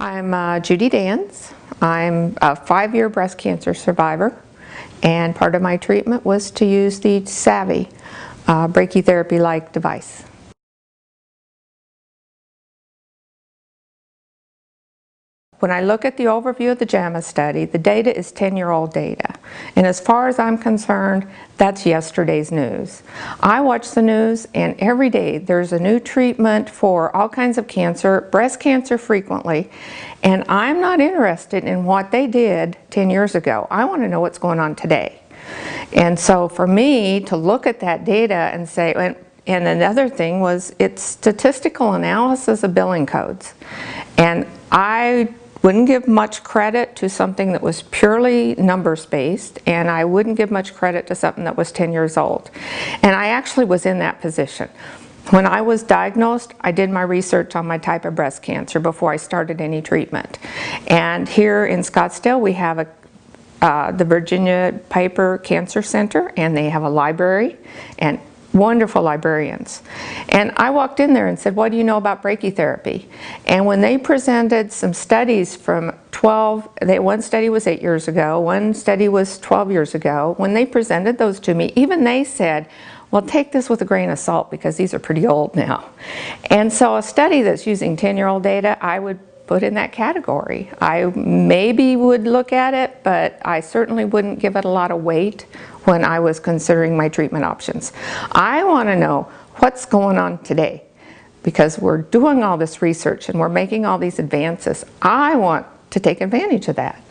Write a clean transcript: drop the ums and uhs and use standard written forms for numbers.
I'm Judy Danz. I'm a 5-year breast cancer survivor, and part of my treatment was to use the Savvy brachytherapy-like device. When I look at the overview of the JAMA study, the data is 10-year-old data. And as far as I'm concerned, that's yesterday's news. I watch the news, and every day there's a new treatment for all kinds of cancer, breast cancer frequently, and I'm not interested in what they did 10 years ago. I want to know what's going on today. And so for me to look at that data and say, and another thing was it's statistical analysis of billing codes. And I wouldn't give much credit to something that was purely numbers based, and I wouldn't give much credit to something that was 10 years old. And I actually was in that position. When I was diagnosed, I did my research on my type of breast cancer before I started any treatment. And here in Scottsdale we have the Virginia Piper Cancer Center, and they have a library and wonderful librarians. And I walked in there and said, what do you know about brachytherapy? And when they presented some studies from one study was 8 years ago, one study was 12 years ago, when they presented those to me, even they said, well, take this with a grain of salt because these are pretty old now. And so a study that's using 10-year-old data, I would put in that category. I maybe would look at it, but I certainly wouldn't give it a lot of weight when I was considering my treatment options. I want to know what's going on today, because we're doing all this research and we're making all these advances. I want to take advantage of that.